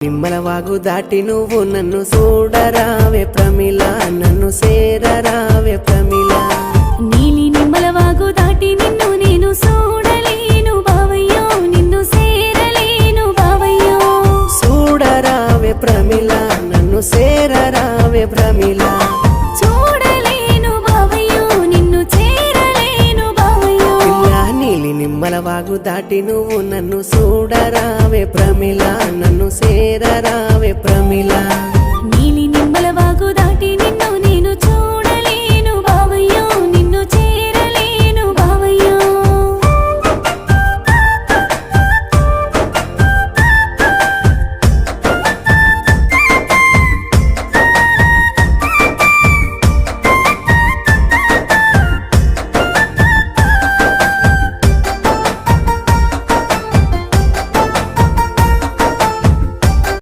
నిమ్మల వాగు దాటి నువ్వు నన్ను చూడరావే ప్రమిళ, నన్ను సేరరావే ప్రమిళ. నీలి నిమ్మల వాగు దాటి నిన్ను నేను చూడలేను బావయ్యో, నిన్ను సేరలేను బావయ్యో. చూడరావే ప్రమిళ, నన్ను సేరరావే ప్రమిళ. చూడలేను బావయ్యో, నిన్ను చేరలేను బావయ్యో. నీలి నిమ్మల వాగు దాటి నువ్వు నన్ను చూడరావే ప్రమిళ, నన్ను సేరరావే ప్రమిళ.